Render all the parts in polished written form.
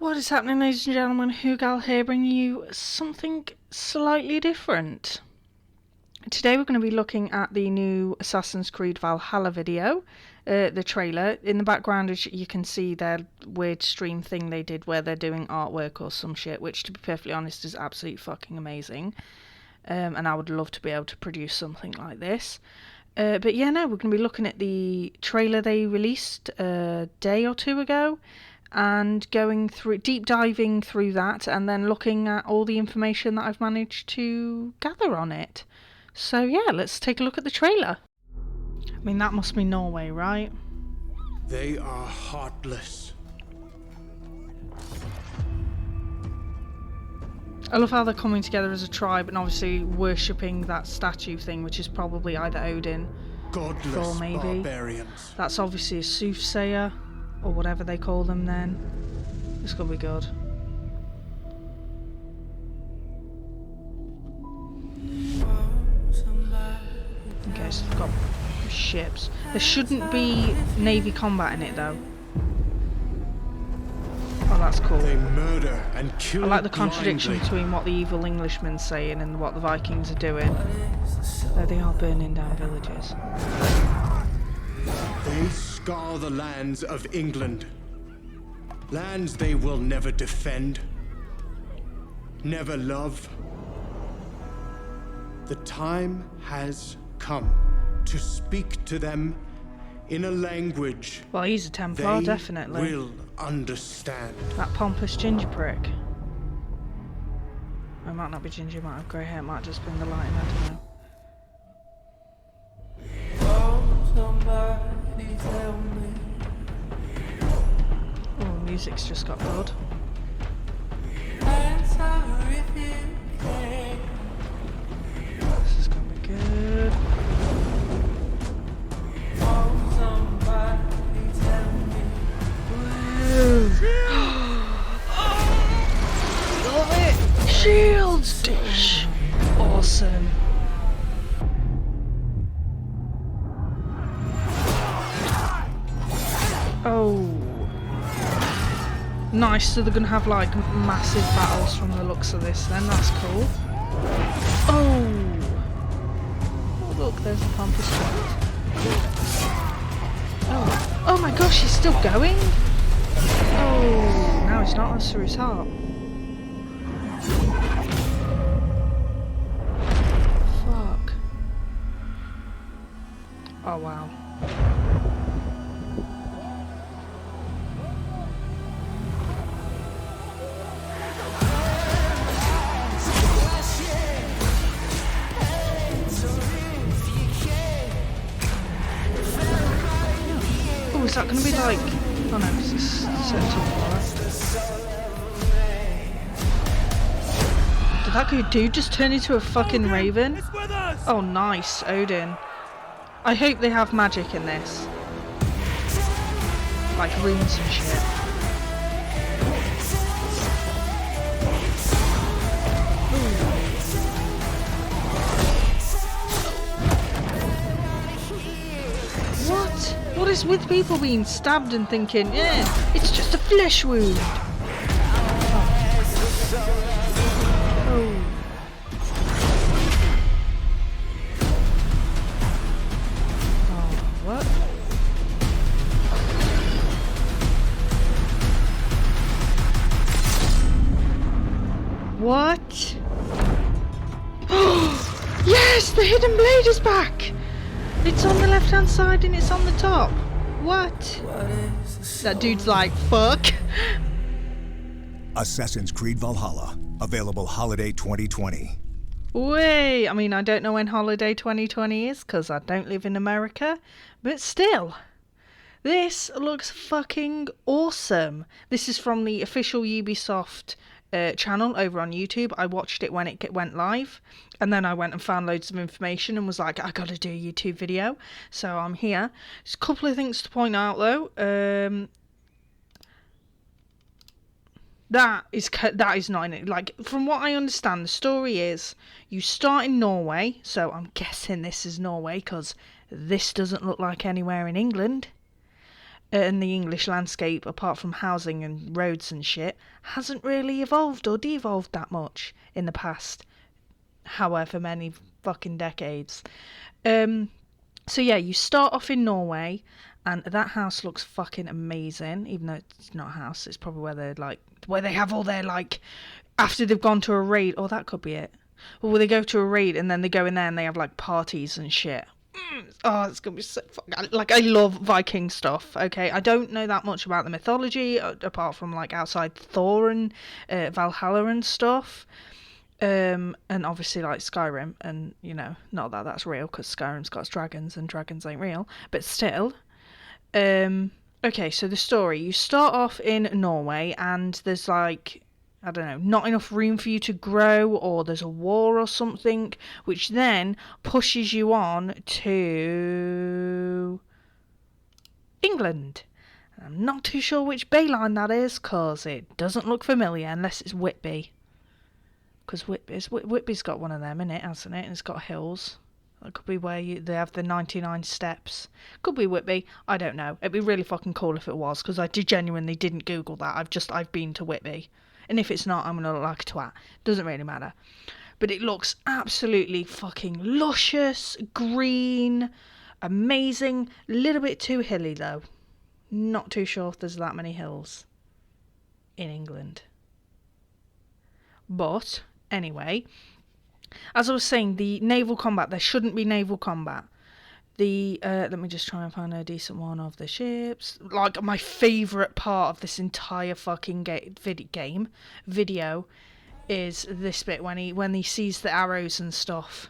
What is happening, ladies and gentlemen? Hugal here, bringing you something slightly different. Today we're going to be looking at the new Assassin's Creed Valhalla video, the trailer. In the background, as you can see, their weird stream thing they did where they're doing artwork or some shit, which, to be perfectly honest, is absolutely fucking amazing. And I would love to be able to produce something like this. But yeah, no, we're going to be looking at the trailer they released a day or two ago, and going through, deep diving through that, and then looking at all the information that I've managed to gather on it. So yeah, let's take a look at the trailer. I mean, that must be Norway, right? They are heartless. I love how they're coming together as a tribe and obviously worshipping that statue thing, which is probably either Odin, Godless Thor maybe. barbarians. That's obviously a soothsayer, or whatever they call them then. This could be good. Okay, so we've got ships. There shouldn't be navy combat in it though. Oh, that's cool. They murder and kill I like the contradiction blindly. between what the evil Englishman's saying and what the Vikings are doing. There they are, burning down villages. They scour the lands of England. Lands they will never defend, never love. The time has come to speak to them in a language Well, he's a Templar, they definitely. will understand. That pompous ginger prick. It might not be ginger, it might have grey hair, it might just be in the lighting, I don't know. Oh, music's just got good. This is gonna be good. Love it! Shields dish! Awesome. Oh. Nice, so they're gonna have like massive battles from the looks of this then, that's cool. Oh! Oh look, there's the pompous giant. Oh. Oh my gosh, he's still going? Oh, now he's not, that's through his heart. Fuck. Oh wow. Oh, is that going to be like... Oh no, because it's set to Did that dude just turn into a fucking raven? Oh nice, Odin. I hope they have magic in this. Like runes and shit. What? What is with people being stabbed and thinking, yeah, it's just a flesh wound? Oh. Oh, what? What? Yes, the hidden blade is back! It's on the left hand side and it's on the top. What? That dude's like, fuck. Assassin's Creed Valhalla, available holiday 2020. Wait, I mean, I don't know when holiday 2020 is because I don't live in America, but still. This looks fucking awesome. This is from the official Ubisoft channel over on YouTube. I watched it when it went live, and then I went and found loads of information and was like, I gotta do a YouTube video, so I'm here. There's a couple of things to point out though. That is not in it. Like, from what I understand, the story is you start in Norway, so I'm guessing this is Norway because this doesn't look like anywhere in England. And the English landscape, apart from housing and roads and shit, hasn't really evolved or devolved that much in the past however many fucking decades. So yeah, you start off in Norway, and that house looks fucking amazing. Even though it's not a house, it's probably where they have all their after they've gone to a raid. Oh, that could be it. Or where they go to a raid and then they go in there and they have parties and shit. Oh, it's gonna be so I love Viking stuff. Okay, I don't know that much about the mythology apart from outside Thor and Valhalla and stuff. And obviously Skyrim, and not that that's real because Skyrim's got dragons and dragons ain't real, but still. Okay, so the story, you start off in Norway and there's I don't know, not enough room for you to grow, or there's a war or something, which then pushes you on to England. I'm not too sure which bay line that is because it doesn't look familiar unless it's Whitby. Because Whitby's got one of them in it, hasn't it? And it's got hills. That could be where they have the 99 steps. Could be Whitby. I don't know. It'd be really fucking cool if it was, because I genuinely didn't Google that. I've been to Whitby. And if it's not, I'm going to look like a twat. Doesn't really matter. But it looks absolutely fucking luscious, green, amazing. A little bit too hilly, though. Not too sure if there's that many hills in England. But anyway, as I was saying, the naval combat, there shouldn't be naval combat. Let me just try and find a decent one of the ships. My favourite part of this entire fucking video is this bit when he sees the arrows and stuff.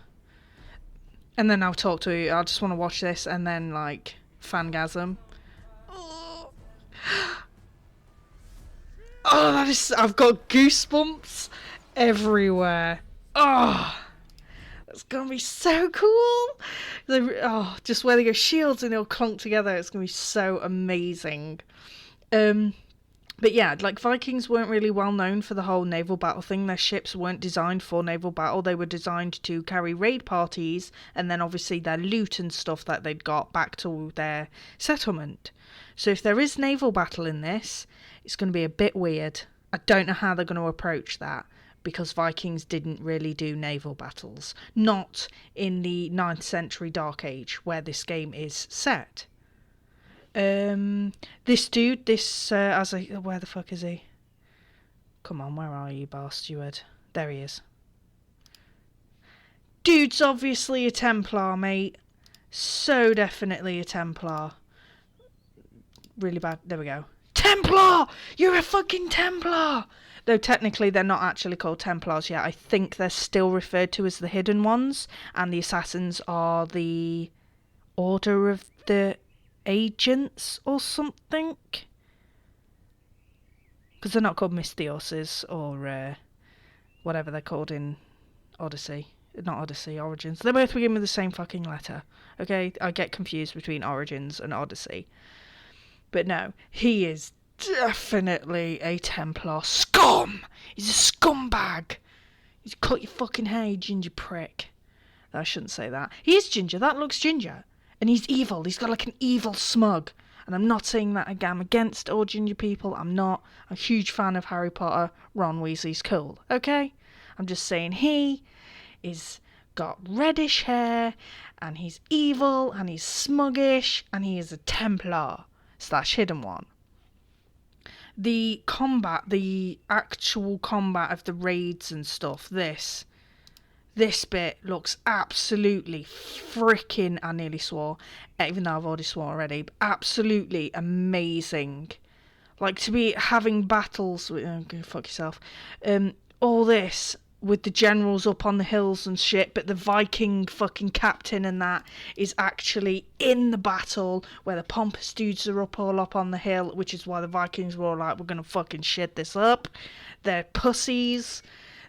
And then I'll talk to you. I just want to watch this and then fangasm. Oh, I've got goosebumps everywhere. Oh, that's gonna be so cool. Just where they go shields and they'll clunk together. It's gonna be so amazing. But yeah, Vikings weren't really well known for the whole naval battle thing. Their ships weren't designed for naval battle. They were designed to carry raid parties and then obviously their loot and stuff that they'd got back to their settlement. So if there is naval battle in this, it's going to be a bit weird. I don't know how they're going to approach that, because Vikings didn't really do naval battles. Not in the 9th century Dark Age, where this game is set. This dude, where the fuck is he? Come on, where are you, bar steward? There he is. Dude's obviously a Templar, mate. So definitely a Templar. Really bad. There we go. Templar! You're a fucking Templar! Though technically they're not actually called Templars yet. I think they're still referred to as the Hidden Ones, and the Assassins are the Order of the Agents or something. Because they're not called Misthioses or whatever they're called in Odyssey. Not Odyssey, Origins. They both begin with the same fucking letter. Okay? I get confused between Origins and Odyssey. But no, he is definitely a Templar. Scum! He's a scumbag! He's cut your fucking hair, you ginger prick. I shouldn't say that. He is ginger, that looks ginger. And he's evil, he's got an evil smug. And I'm not saying that I'm against all ginger people, I'm not. I'm a huge fan of Harry Potter. Ron Weasley's cool, okay? I'm just saying he is got reddish hair, and he's evil, and he's smuggish, and he is a Templar / Hidden One. The combat, the actual combat of the raids and stuff, this bit looks absolutely freaking, I nearly swore, even though I've already sworn already, but absolutely amazing. To be having battles with, go fuck yourself, all this with the generals up on the hills and shit, but the Viking fucking captain and that is actually in the battle where the pompous dudes are all up on the hill, which is why the Vikings were all like, we're gonna fucking shit this up. They're pussies.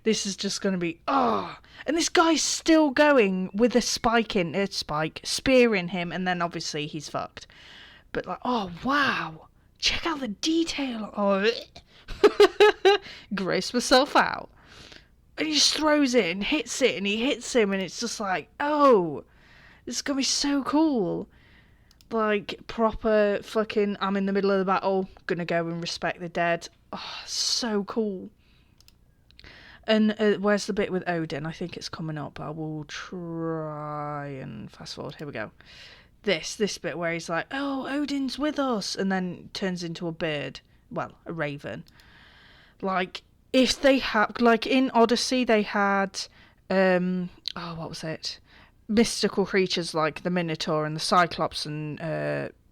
This is just gonna be, and this guy's still going with a spear in him, and then obviously he's fucked. But oh wow, check out the detail. Oh, grace myself out. And he just throws it and hits it, and he hits him, and it's just this is going to be so cool. like proper fucking, I'm in the middle of the battle, gonna go and respect the dead. Oh, so cool. And where's the bit with Odin? I think it's coming up. I will try and fast forward. Here we go. This bit where he's like, oh, Odin's with us, and then turns into a bird. Well, a raven. Like, if they had, like in Odyssey, they had, what was it? Mystical creatures like the Minotaur and the Cyclops and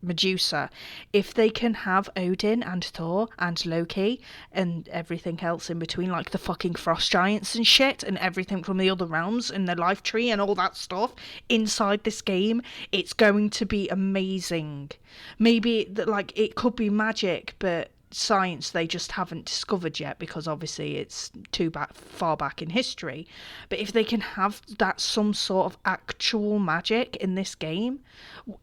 Medusa. If they can have Odin and Thor and Loki and everything else in between, like the fucking frost giants and shit and everything from the other realms and the life tree and all that stuff inside this game, it's going to be amazing. Maybe like it could be magic, but science they just haven't discovered yet, because obviously it's far back in history. But if they can have that, some sort of actual magic in this game,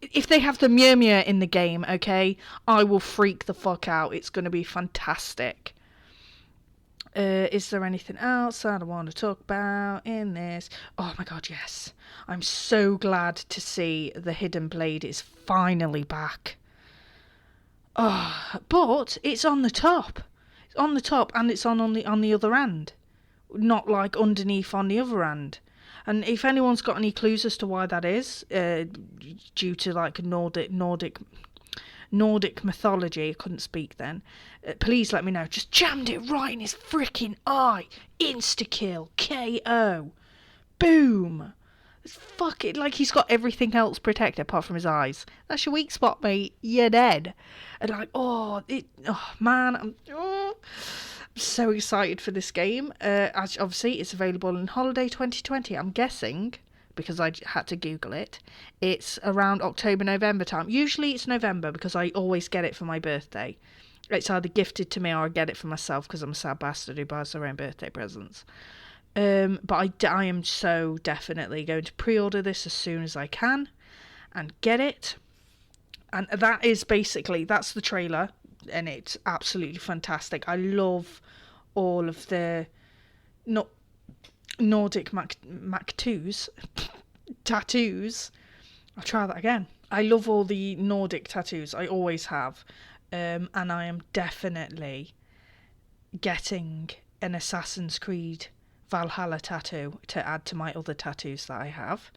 if they have the Mjolnir in the game, okay, I will freak the fuck out. It's going to be fantastic. Is there anything else I want to talk about in this? Oh my god, yes. I'm so glad to see the Hidden Blade is finally back. Oh, but it's on the top. It's on the top, and it's on the other end, not like underneath on the other end. And if anyone's got any clues as to why that is, due to like Nordic mythology, I couldn't speak then. Please let me know. Just jammed it right in his freaking eye. Insta kill, KO, boom. Fuck it, like he's got everything else protected apart from his eyes. That's your weak spot, mate. You're dead. And like, man, I'm so excited for this game. As obviously it's available in holiday 2020. I'm guessing, because I had to Google it, it's around October, November time. Usually it's November because I always get it for my birthday. It's either gifted to me or I get it for myself because I'm a sad bastard who buys their own birthday presents. But I am so definitely going to pre-order this as soon as I can and get it. And that is basically, that's the trailer, and it's absolutely fantastic. I love all of the Nordic tattoos. I'll try that again. I love all the Nordic tattoos. I always have. And I am definitely getting an Assassin's Creed Valhalla tattoo to add to my other tattoos that I have.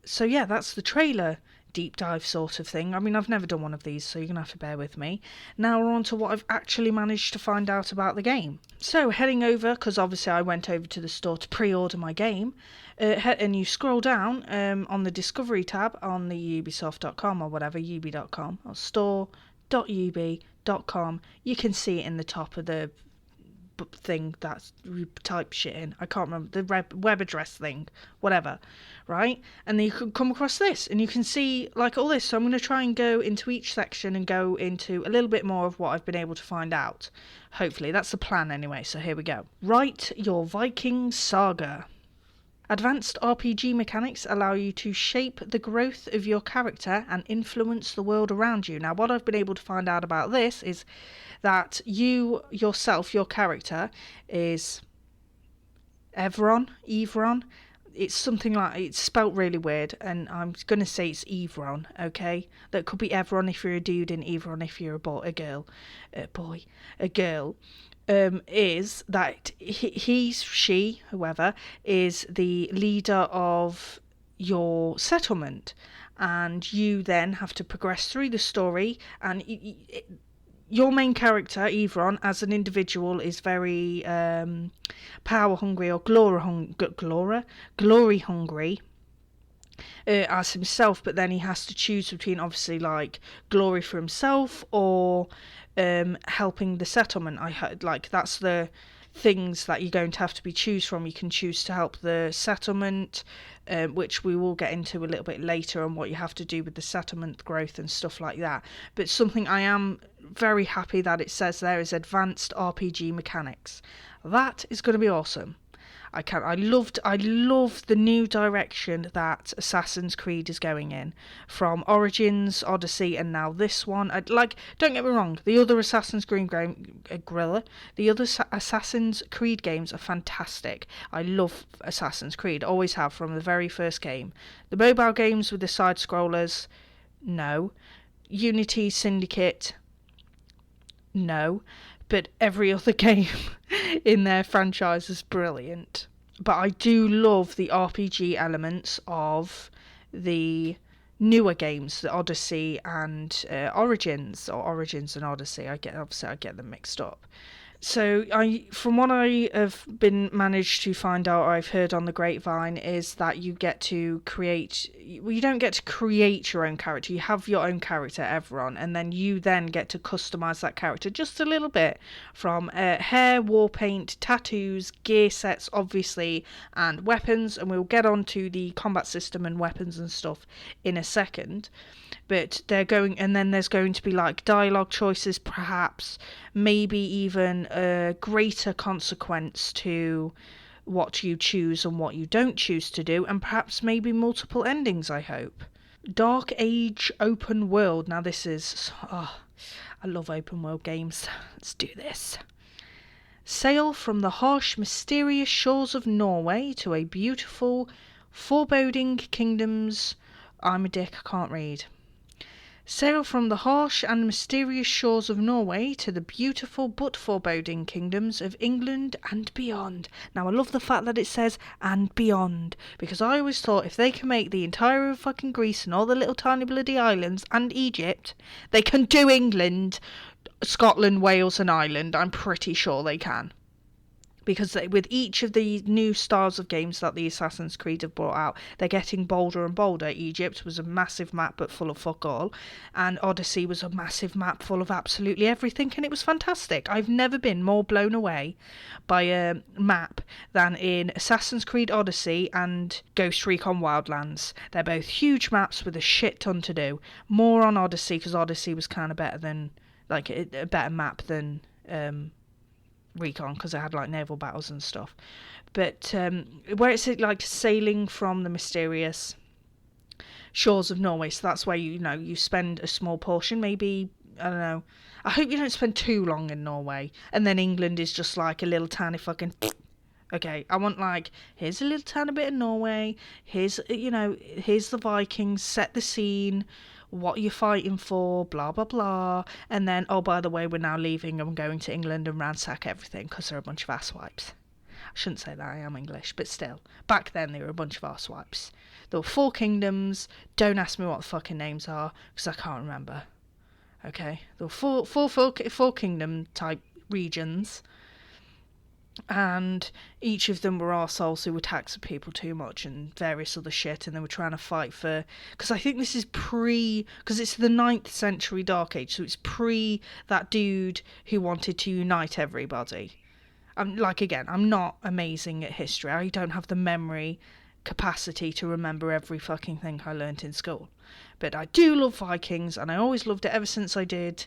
So yeah, that's the trailer deep dive sort of thing. I mean, I've never done one of these, so you're gonna have to bear with me. Now we're on to what I've actually managed to find out about the game. So heading over, because obviously I went over to the store to pre-order my game, and you scroll down on the Discovery tab on the Ubisoft.com or whatever, ubi.com or store.ub.com. You can see it in the top of the thing that you type shit in. I can't remember the web address thing, whatever, right? And then you can come across this and you can see like all this. So I'm going to try and go into each section and go into a little bit more of what I've been able to find out. Hopefully that's the plan anyway. So here we go. Write your Viking saga. Advanced RPG mechanics allow you to shape the growth of your character and influence the world around you. Now, what I've been able to find out about this is that you yourself, your character, is Evron. It's something like, it's spelt really weird, and I'm going to say it's Evron, okay? That could be Evron if you're a dude and Evron if you're a girl. Is that she, whoever, is the leader of your settlement, and you then have to progress through the story, and your main character, Evron, as an individual, is very power hungry or glory hungry as himself, but then he has to choose between obviously like glory for himself or helping the settlement. I heard like that's the things that you're going to have to choose from. You can choose to help the settlement, which we will get into a little bit later, on what you have to do with the settlement growth and stuff like that. But something I am very happy that it says there is advanced RPG mechanics. That is going to be awesome. I love the new direction that Assassin's Creed is going in, from Origins, Odyssey, and now this one. Don't get me wrong, the other Assassin's Creed games are fantastic. I love Assassin's Creed, always have from the very first game. The mobile games with the side scrollers, No. Unity Syndicate? No. But every other game in their franchise is brilliant. But I do love the RPG elements of the newer games, the Odyssey and Origins, or Origins and Odyssey. I get them mixed up. So from what I have been managed to find out, or I've heard on the grapevine, is that you get to create. Well, you don't get to create your own character. You have your own character, Everon, and then you then get to customize that character just a little bit, from hair, war paint, tattoos, gear sets, obviously, and weapons. And we'll get on to the combat system and weapons and stuff in a second. But and then there's going to be like dialogue choices, perhaps, maybe even a greater consequence to what you choose and what you don't choose to do, and perhaps maybe multiple endings, I hope. Dark Age open world. Now this is, I love open world games. Let's do this. Sail from the harsh, mysterious shores of Norway to a beautiful, foreboding kingdoms. I'm a dick, I can't read. Sail from the harsh and mysterious shores of Norway to the beautiful but foreboding kingdoms of England and beyond. Now, I love the fact that it says and beyond, because I always thought if they can make the entire of fucking Greece and all the little tiny bloody islands and Egypt, they can do England, Scotland, Wales and Ireland. I'm pretty sure they can. Because with each of the new styles of games that the Assassin's Creed have brought out, they're getting bolder and bolder. Egypt was a massive map but full of fuck all, and Odyssey was a massive map full of absolutely everything, and it was fantastic. I've never been more blown away by a map than in Assassin's Creed Odyssey and Ghost Recon Wildlands. They're both huge maps with a shit ton to do. More on Odyssey, because Odyssey was kind of better than, like, a better map than Recon, because it had like naval battles and stuff. But where it's like sailing from the mysterious shores of Norway, so that's where you spend a small portion, maybe, I don't know, I hope you don't spend too long in Norway, and then England is just like a little tiny fucking okay, I want like, here's a little tiny bit of Norway, here's the Vikings, set the scene, what you're fighting for, blah blah blah, and then, oh, by the way, we're now leaving and we're going to England and ransack everything because they're a bunch of asswipes. I shouldn't say that, I am English, but still, back then they were a bunch of asswipes. There were 4 kingdoms. Don't ask me what the fucking names are because I can't remember. Okay, there were four kingdom type regions, and each of them were arseholes who were taxing people too much and various other shit, and they were trying to fight for, because I think this is because it's the 9th century Dark Age, so it's pre that dude who wanted to unite everybody. I'm not amazing at history. I don't have the memory capacity to remember every fucking thing I learnt in school, but I do love Vikings, and I always loved it ever since I did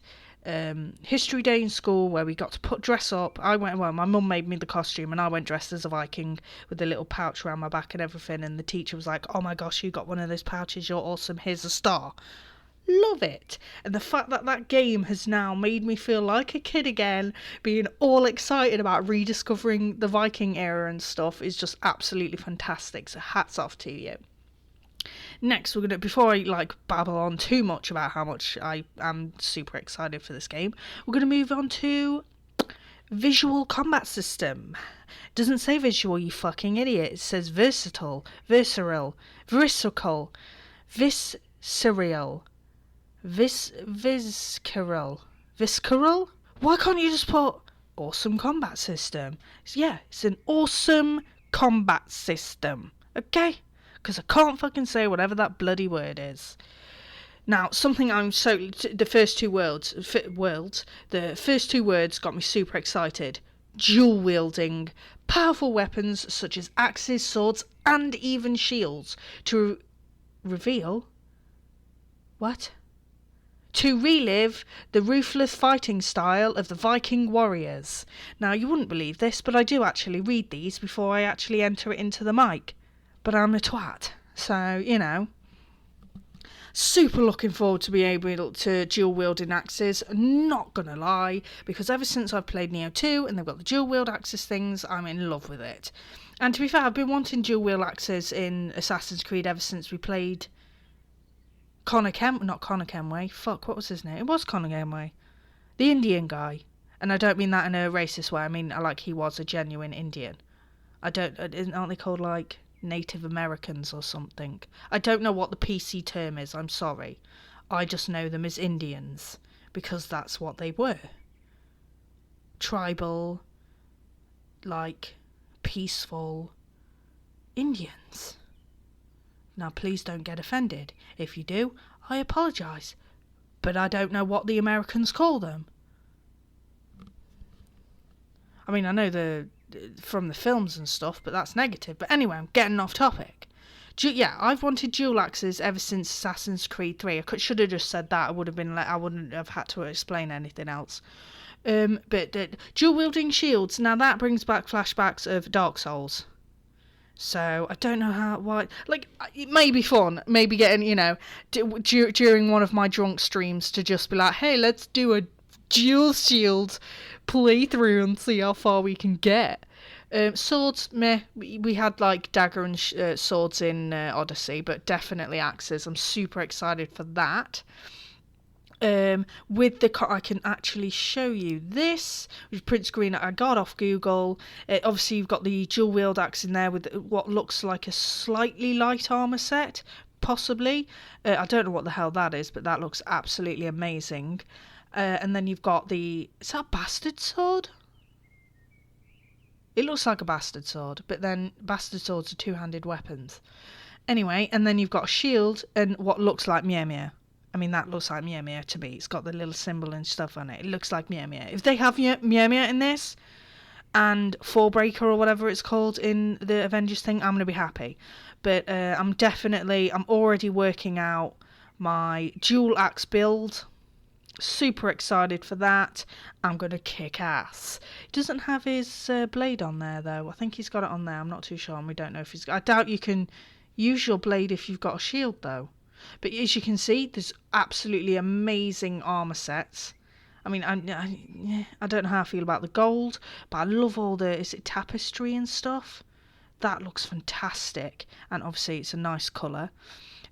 history day in school, where we got to dress up. My mum made me the costume and I went dressed as a Viking with a little pouch around my back and everything, and the teacher was like, oh my gosh, you got one of those pouches, you're awesome, here's a star. Love it. And the fact that that game has now made me feel like a kid again, being all excited about rediscovering the Viking era and stuff, is just absolutely fantastic, so hats off to you. Next, before I babble on too much about how much I am super excited for this game, we're going to move on to visual combat system. It doesn't say visual, you fucking idiot. It says versatile, visceral, visceral, visceral. Why can't you just put awesome combat system? It's an awesome combat system. Okay? Because I can't fucking say whatever that bloody word is. Now, the first two words got me super excited. Dual wielding, powerful weapons such as axes, swords, and even shields to reveal. What? To relive the ruthless fighting style of the Viking warriors. Now, you wouldn't believe this, but I do actually read these before I actually enter it into the mic. But I'm a twat, so, super looking forward to being able to dual wielding axes. Not gonna lie, because ever since I've played Neo 2 and they've got the dual wield axes things, I'm in love with it. And to be fair, I've been wanting dual wield axes in Assassin's Creed ever since we played Not Connor Kenway. Fuck, what was his name? It was Connor Kenway. The Indian guy. And I don't mean that in a racist way. I mean, like, he was a genuine Indian. Aren't they called, like, Native Americans or something? I don't know what the PC term is, I'm sorry. I just know them as Indians, because that's what they were. Tribal, like, peaceful Indians. Now, please don't get offended. If you do, I apologise. But I don't know what the Americans call them. I mean, I know from the films and stuff, but that's negative. But anyway, I'm getting off topic. Yeah, I've wanted dual axes ever since Assassin's Creed 3. I should have just said that. I wouldn't have had to explain anything else. But dual wielding shields. Now that brings back flashbacks of Dark Souls. So I don't know why. Like, it may be fun. Maybe getting, during one of my drunk streams to just be like, hey, let's do a dual shield playthrough and see how far we can get. Swords, meh. We had like dagger and swords in Odyssey, but definitely axes. I'm super excited for that. I can actually show you this, which print screen I got off Google. Obviously, you've got the dual wield axe in there with what looks like a slightly light armor set, possibly. I don't know what the hell that is, but that looks absolutely amazing. And then you've got is that a bastard sword? It looks like a bastard sword, but then bastard swords are two-handed weapons. Anyway, and then you've got a shield and what looks like Meow Meow. I mean, that looks like Meow Meow to me. It's got the little symbol and stuff on it. It looks like Meow Meow. If they have Meow Meow in this, and Fallbreaker or whatever it's called in the Avengers thing, I'm going to be happy. But I'm already working out my dual axe build. Super excited for that. I'm going to kick ass. He doesn't have his blade on there, though. I think he's got it on there. I'm not too sure, and we don't know if he's... I doubt you can use your blade if you've got a shield, though. But as you can see, there's absolutely amazing armour sets. I mean, I don't know how I feel about the gold, but I love all is it tapestry and stuff? That looks fantastic. And obviously, it's a nice colour.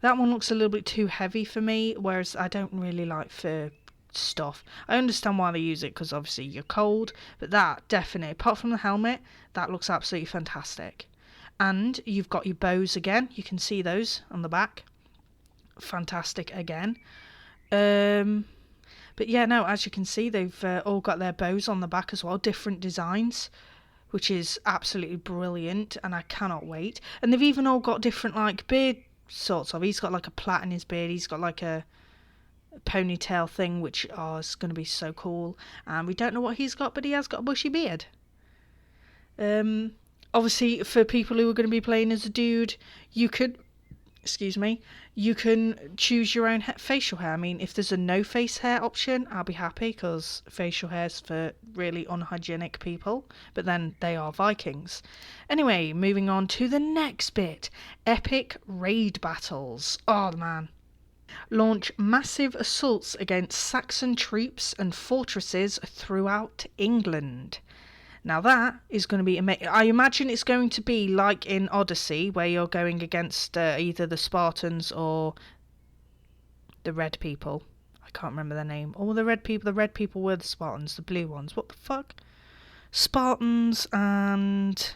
That one looks a little bit too heavy for me, whereas I don't really like fur stuff. I understand why they use it, because obviously you're cold, but that definitely, apart from the helmet, that looks absolutely fantastic. And you've got your bows again. You can see those on the back. Fantastic again. But yeah, no, as you can see, they've all got their bows on the back as well, different designs, which is absolutely brilliant, and I cannot wait. And they've even all got different, like, beard sorts of. He's got like a plait in his beard, he's got like a ponytail thing, which is going to be so cool. And we don't know what he's got, but he has got a bushy beard. Obviously, for people who are going to be playing as a dude, you can choose your own facial hair. I mean, if there's a no face hair option, I'll be happy, because facial hair's for really unhygienic people, but then they are Vikings. Anyway, moving on to the next bit. Epic raid battles. Oh, man. Launch massive assaults against Saxon troops and fortresses throughout England. Now that is going to be amazing. I imagine it's going to be like in Odyssey, where you're going against either the Spartans or the Red People. I can't remember their name. Oh, the Red People. The Red People were the Spartans, the blue ones. What the fuck? Spartans and...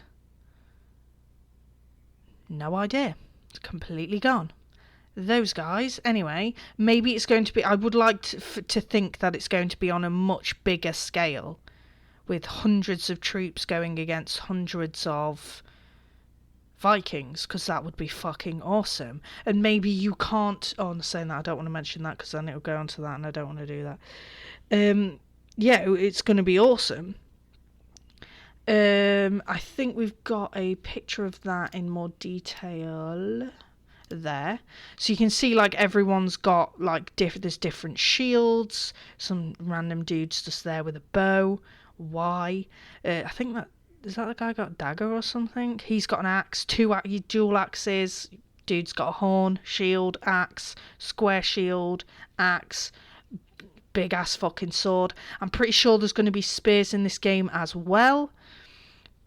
no idea. It's completely gone. Those guys. Anyway, maybe it's going to be... I would like to think that it's going to be on a much bigger scale, with hundreds of troops going against hundreds of Vikings, because that would be fucking awesome. And maybe you can't... oh, I'm saying that, I don't want to mention that, because then it'll go on to that, and I don't want to do that. Yeah, it's going to be awesome. I think we've got a picture of that in more detail there, so you can see, like, everyone's got, like, there's different shields, some random dudes just there with a bow. Why? I think that is that the guy got a dagger or something. He's got an axe, dual axes. Dude's got a horn, shield, axe, square shield, axe, big ass fucking sword. I'm pretty sure there's going to be spears in this game as well.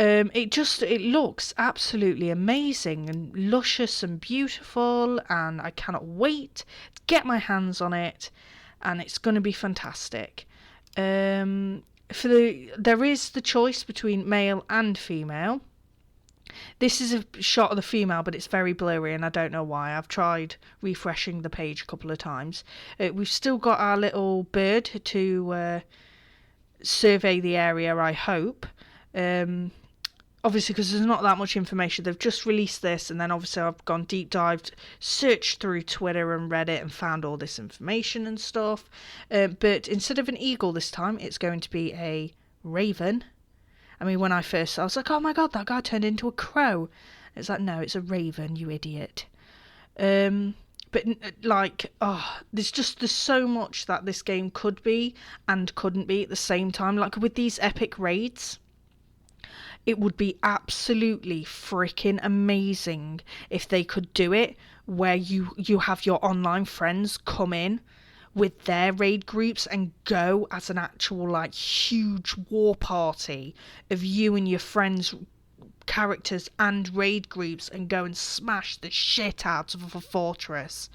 It looks absolutely amazing and luscious and beautiful, and I cannot wait to get my hands on it, and it's going to be fantastic. There is the choice between male and female. This is a shot of the female, but it's very blurry, and I don't know why. I've tried refreshing the page a couple of times. We've still got our little bird to survey the area, I hope. Obviously, because there's not that much information. They've just released this, and then obviously I've gone deep dived, searched through Twitter and Reddit and found all this information and stuff. But instead of an eagle this time, it's going to be a raven. I mean, when I was like, oh my god, that guy turned into a crow. It's like, no, it's a raven, you idiot. But there's so much that this game could be and couldn't be at the same time. Like with these epic raids, it would be absolutely freaking amazing if they could do it where you have your online friends come in with their raid groups and go as an actual like huge war party of you and your friends' characters and raid groups and go and smash the shit out of a fortress.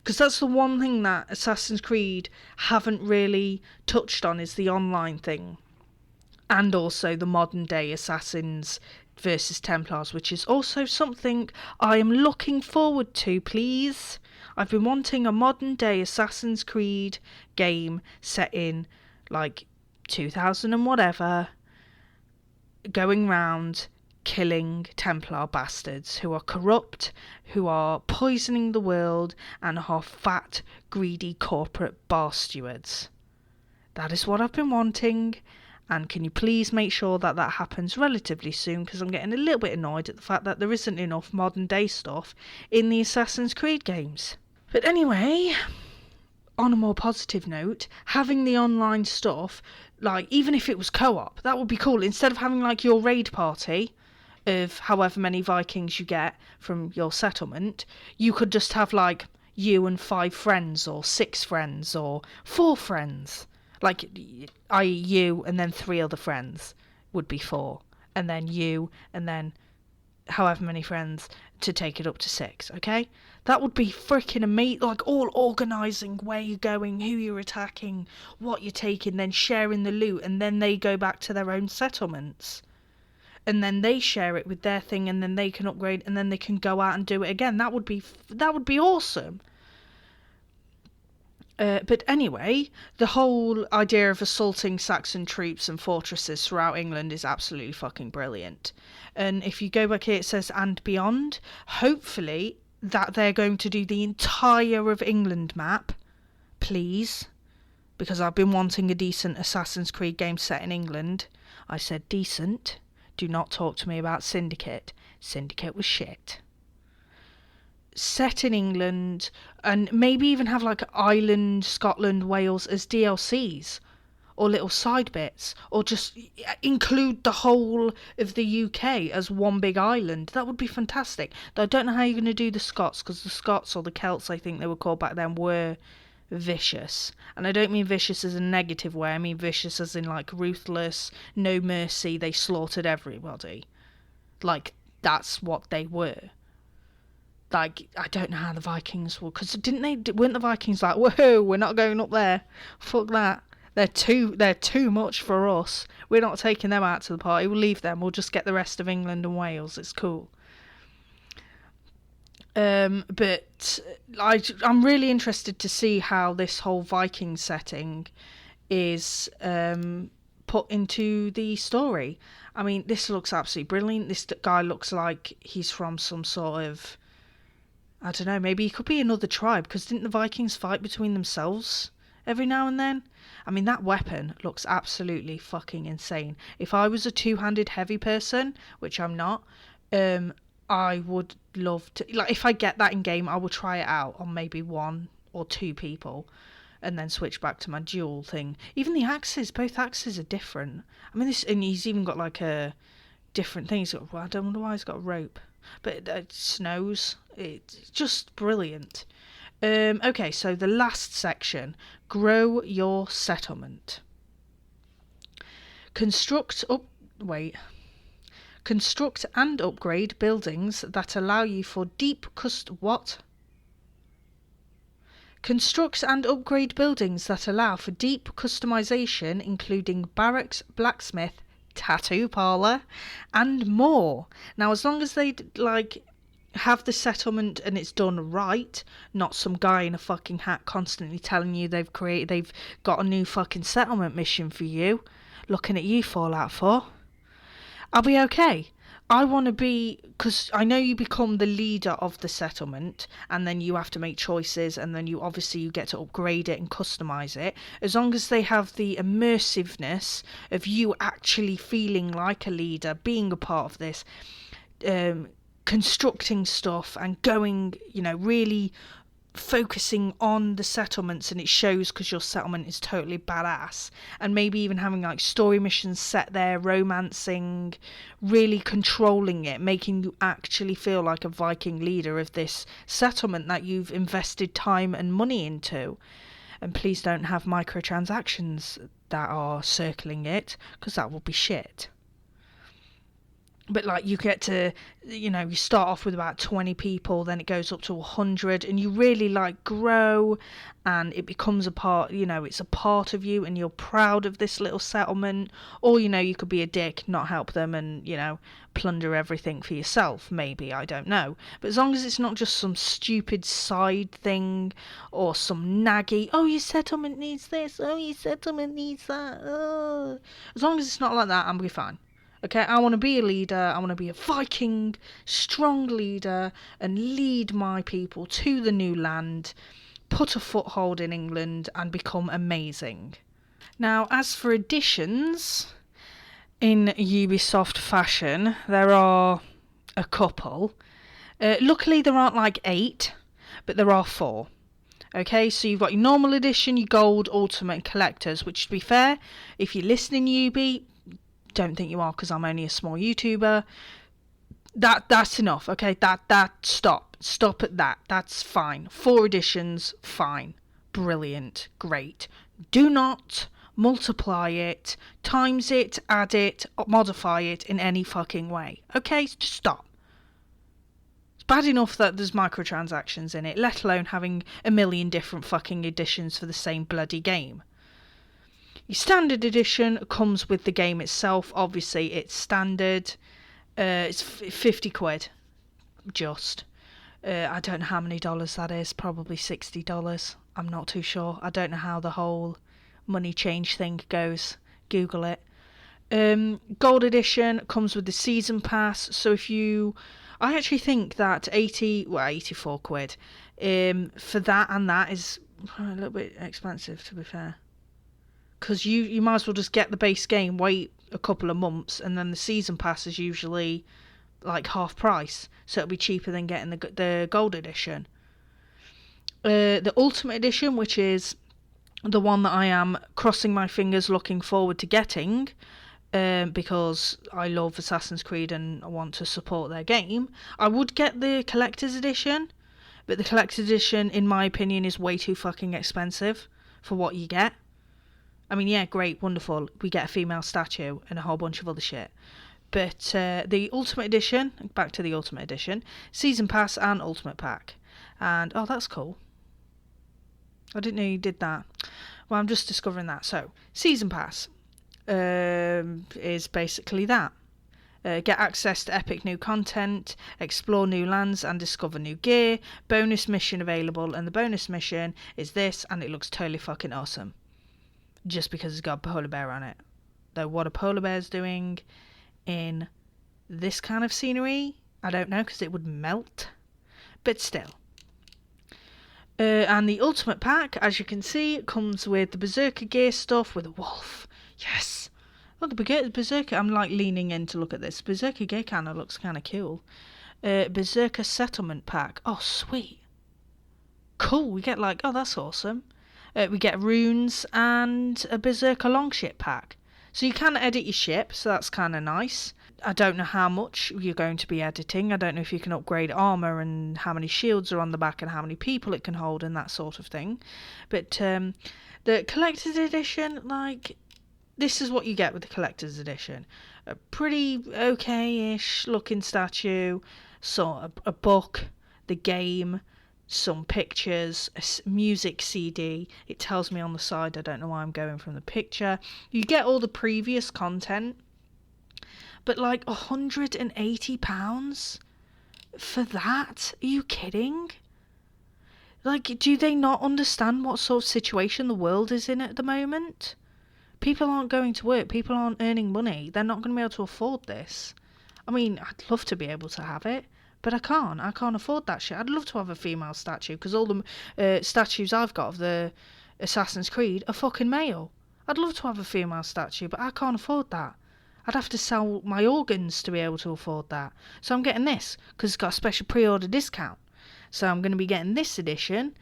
Because that's the one thing that Assassin's Creed haven't really touched on, is the online thing. And also the modern day Assassins versus Templars, which is also something I am looking forward to, please. I've been wanting a modern day Assassin's Creed game set in like 2000 and whatever, going round killing Templar bastards who are corrupt, who are poisoning the world, and are fat, greedy corporate bar stewards. That is what I've been wanting. And can you please make sure that that happens relatively soon, because I'm getting a little bit annoyed at the fact that there isn't enough modern day stuff in the Assassin's Creed games. But anyway, on a more positive note, having the online stuff, like even if it was co-op, that would be cool. Instead of having like your raid party of however many Vikings you get from your settlement, you could just have like you and 5 friends or 6 friends or 4 friends. Like, i.e. you and then 3 other friends would be 4. And then you and then however many friends to take it up to 6, okay? That would be freaking amazing. Like, all organising where you're going, who you're attacking, what you're taking, then sharing the loot, and then they go back to their own settlements. And then they share it with their thing, and then they can upgrade, and then they can go out and do it again. That would be awesome. But anyway, the whole idea of assaulting Saxon troops and fortresses throughout England is absolutely fucking brilliant. And if you go back here, it says and beyond. Hopefully that they're going to do the entire of England map, please. Because I've been wanting a decent Assassin's Creed game set in England. I said decent. Do not talk to me about Syndicate. Syndicate was shit. Set in England, and maybe even have like Ireland, Scotland, Wales as DLCs or little side bits, or just include the whole of the UK as one big island. That would be fantastic. Though I don't know how you're going to do the Scots, because the Scots, or the Celts I think they were called back then, were vicious. And I don't mean vicious as a negative way, I mean vicious as in like ruthless, no mercy, they slaughtered everybody. Like, that's what they were. Like, I don't know how the Vikings were, because weren't the Vikings like, whoa, we're not going up there, fuck that, they're too much for us, we're not taking them out to the party, we'll leave them, we'll just get the rest of England and Wales, it's cool. But I'm really interested to see how this whole Viking setting is put into the story. I mean, this looks absolutely brilliant. This guy looks like he's from some sort of, I don't know, maybe he could be another tribe, because didn't the Vikings fight between themselves every now and then? I mean, that weapon looks absolutely fucking insane. If I was a 2-handed heavy person, which I'm not, I would love to, like, if I get that in game, I will try it out on maybe 1 or 2 people and then switch back to my dual thing. Even the axes, both axes are different. I mean, and he's even got like a different thing. I don't know why he's got a rope, but it snows. It's just brilliant. Okay, so the last section, grow your settlement. Construct and upgrade buildings that allow you for deep Construct and upgrade buildings that allow for deep customization, including barracks, blacksmith, tattoo parlor, and more. Now, as long as they have the settlement and it's done right, not some guy in a fucking hat constantly telling you they've got a new fucking settlement mission for you, looking at you Fallout 4, I'll be okay. I want to be, because I know you become the leader of the settlement and then you have to make choices and then you get to upgrade it and customize it. As long as they have the immersiveness of you actually feeling like a leader, being a part of this, constructing stuff and going, really focusing on the settlements, and it shows because your settlement is totally badass, and maybe even having story missions set there, romancing, really controlling it, making you actually feel like a Viking leader of this settlement that you've invested time and money into. And please don't have microtransactions that are circling it, because that will be shit. But you get to, you start off with about 20 people, then it goes up to 100, and you really grow, and it becomes a part, it's a part of you, and you're proud of this little settlement. Or, you could be a dick, not help them, and, plunder everything for yourself, maybe, I don't know. But as long as it's not just some stupid side thing, or some naggy, oh, your settlement needs this, oh, your settlement needs that, oh. As long as it's not like that, I'm going to be fine. Okay, I want to be a leader, I want to be a Viking, strong leader, and lead my people to the new land, put a foothold in England, and become amazing. Now, as for additions, in Ubisoft fashion, there are a couple. Luckily, there aren't 8, but there are 4. Okay, so you've got your normal edition, your gold, ultimate, and collectors, which, to be fair, if you're listening, Ubi, don't think you are, because I'm only a small YouTuber. That's enough. Okay, stop at that. That's fine. 4 editions, fine, brilliant, great. Do not multiply it, times it, add it, modify it in any fucking way. Okay, just stop. It's bad enough that there's microtransactions in it, let alone having a million different fucking editions for the same bloody game. Your standard edition comes with the game itself. Obviously, it's standard. It's 50 quid. Just. I don't know how many dollars that is. Probably $60. I'm not too sure. I don't know how the whole money change thing goes. Google it. Gold edition comes with the season pass. So if you... I actually think that 84 quid for that and that is a little bit expensive, to be fair. Because you might as well just get the base game, wait a couple of months, and then the season pass is usually half price, so it'll be cheaper than getting the gold edition. The ultimate edition, which is the one that I am crossing my fingers looking forward to getting, because I love Assassin's Creed and I want to support their game, I would get the collector's edition, but the collector's edition, in my opinion, is way too fucking expensive for what you get. I mean, yeah, great, wonderful. We get a female statue and a whole bunch of other shit. But the Ultimate Edition, back to the Ultimate Edition, Season Pass and Ultimate Pack. And, oh, that's cool. I didn't know you did that. Well, I'm just discovering that. So, Season Pass is basically that. Get access to epic new content, explore new lands and discover new gear. Bonus mission available, and the bonus mission is this, and it looks totally fucking awesome. Just because it's got a polar bear on it. Though what a polar bear's doing in this kind of scenery, I don't know, because it would melt. But still. And the Ultimate Pack, as you can see, comes with the Berserker gear stuff with a wolf. Yes! Look, the Berserker, I'm leaning in to look at this. Berserker gear kind of looks kind of cool. Berserker Settlement Pack. Oh, sweet. Cool, we get oh, that's awesome. We get runes and a Berserker Longship pack. So you can edit your ship, so that's kind of nice. I don't know how much you're going to be editing. I don't know if you can upgrade armour and how many shields are on the back and how many people it can hold and that sort of thing. But the Collector's Edition, this is what you get with the Collector's Edition. a pretty okay-ish looking statue, so a book, the game, some pictures, a music CD. It tells me on the side, I don't know why I'm going from the picture. You get all the previous content, but like £180 for that? Are you kidding? Like, do they not understand what sort of situation the world is in at the moment? People aren't going to work, people aren't earning money, they're not going to be able to afford this. I mean, I'd love to be able to have it, but I can't afford that shit. I'd love to have a female statue, because all the statues I've got of the Assassin's Creed are fucking male. I'd love to have a female statue, but I can't afford that. I'd have to sell my organs to be able to afford that. So I'm getting this, because it's got a special pre-order discount. So I'm going to be getting this edition,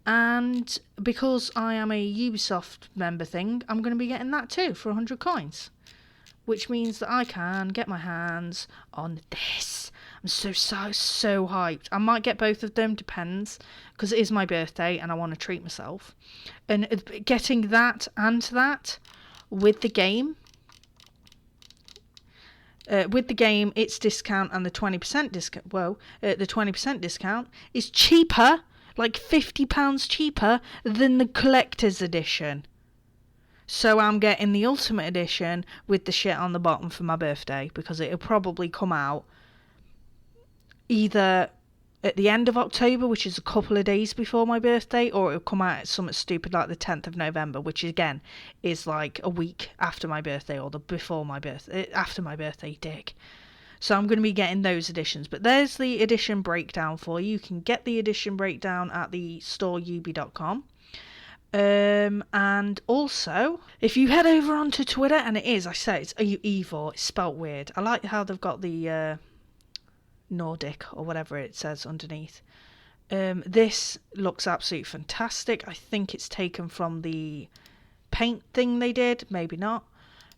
and because I am a Ubisoft member thing, I'm going to be getting that too for 100 coins. Which means that I can get my hands on this. I'm so hyped. I might get both of them, depends, because it is my birthday and I want to treat myself. And getting that and that with the game, its discount and the 20% discount, the 20% discount is cheaper, like £50 cheaper than the collector's edition. So I'm getting the Ultimate Edition with the shit on the bottom for my birthday, because it'll probably come out either at the end of October, which is a couple of days before my birthday, or it'll come out at something stupid like the 10th of November, which again is like a week after my birthday, or after my birthday, dick. So I'm going to be getting those editions. But there's the edition breakdown for you. You can get the edition breakdown at the storeubi.com. And also, if you head over onto Twitter, and it's Eivor, it's spelt weird. I like how they've got the Nordic or whatever it says underneath. This looks absolutely fantastic. I think it's taken from the paint thing they did, maybe not.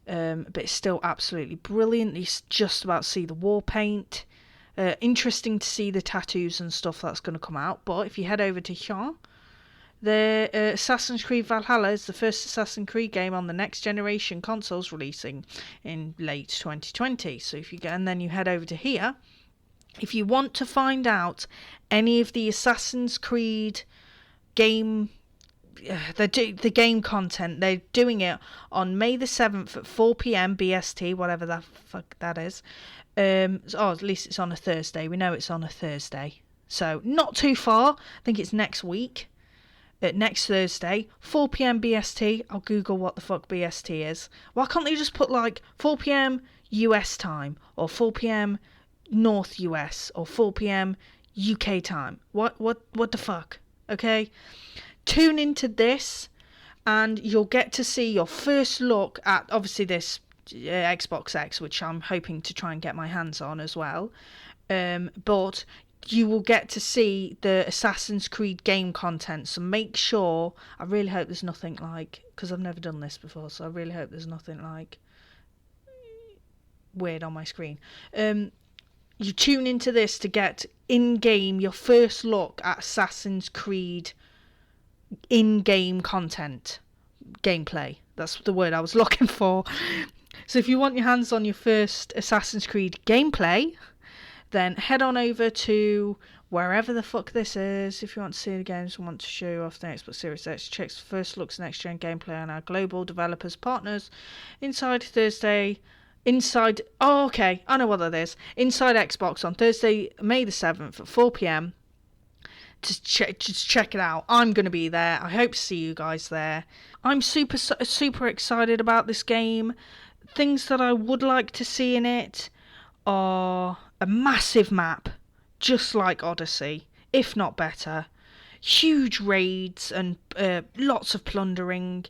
But it's still absolutely brilliant. You just about see the war paint. Interesting to see the tattoos and stuff that's going to come out. But if you head over to Sean, the Assassin's Creed Valhalla is the first Assassin's Creed game on the next generation consoles, releasing in late 2020. So if you go, and then you head over to here, if you want to find out any of the Assassin's Creed game, the game content, they're doing it on May the 7th at 4 p.m. BST, whatever the fuck that is. At least it's on a Thursday. We know it's on a Thursday, so not too far. I think it's next week. Next Thursday, 4 p.m. BST. I'll Google what the fuck BST is. Why can't they just put like 4 p.m. US time, or 4 p.m. North US, or 4 p.m. UK time? What the fuck? Okay? Tune into this, and you'll get to see your first look at, obviously, this Xbox X, which I'm hoping to try and get my hands on as well. But you will get to see the Assassin's Creed game content, so make sure, I really hope there's nothing like, because I've never done this before, so I really hope there's nothing like weird on my screen. You tune into this to get in-game your first look at Assassin's Creed in-game content, gameplay, that's the word I was looking for. So if you want your hands on your first Assassin's Creed gameplay, then head on over to wherever the fuck this is. If you want to see the games and want to show off the Xbox Series X, checks first looks next gen gameplay on our global developers partners inside I know what that is. Inside Xbox on Thursday, May the 7th at 4 p.m. Just check it out. I'm going to be there. I hope to see you guys there. I'm super excited about this game. Things that I would like to see in it are a massive map, just like Odyssey, if not better. Huge raids and lots of plundering.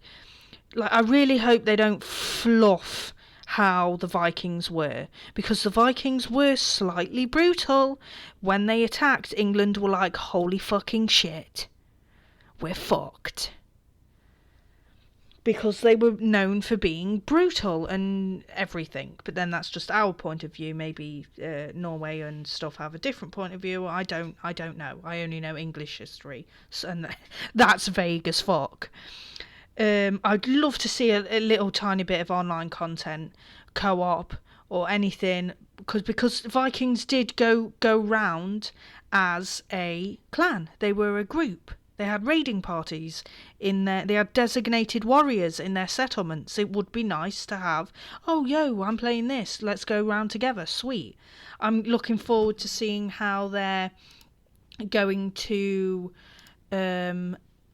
Like, I really hope they don't fluff how the Vikings were, because the Vikings were slightly brutal. When they attacked, England were like, holy fucking shit, we're fucked. Because they were known for being brutal and everything. But then that's just our point of view. Maybe Norway and stuff have a different point of view. I don't know. I only know English history, and that's vague as fuck. I'd love to see a little tiny bit of online content, co-op, or anything, because Vikings did go round as a clan. They were a group. They had raiding parties in their. They had designated warriors in their settlements. It would be nice to have. Oh, yo, I'm playing this. Let's go round together. Sweet. I'm looking forward to seeing how they're going to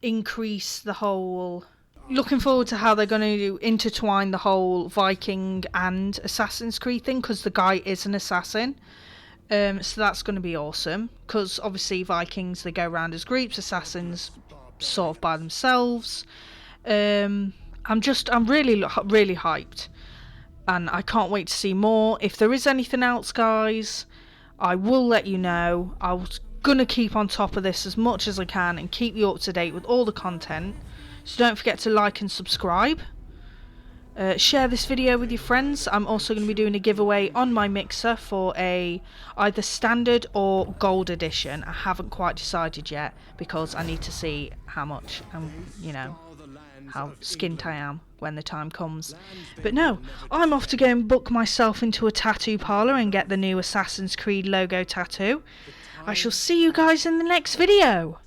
increase the whole. Looking forward to how they're going to intertwine the whole Viking and Assassin's Creed thing, because the guy is an assassin. So that's going to be awesome, because obviously Vikings, they go around as groups, Assassins sort of by themselves. I'm really hyped, and I can't wait to see more. If there is anything else, guys, I will let you know. I'm going to keep on top of this as much as I can and keep you up to date with all the content. So don't forget to like and subscribe. Share this video with your friends. I'm also going to be doing a giveaway on my mixer for a either standard or gold edition. I haven't quite decided yet, because I need to see how much how skint I am when the time comes. But no, I'm off to go and book myself into a tattoo parlour and get the new Assassin's Creed logo tattoo. I shall see you guys in the next video.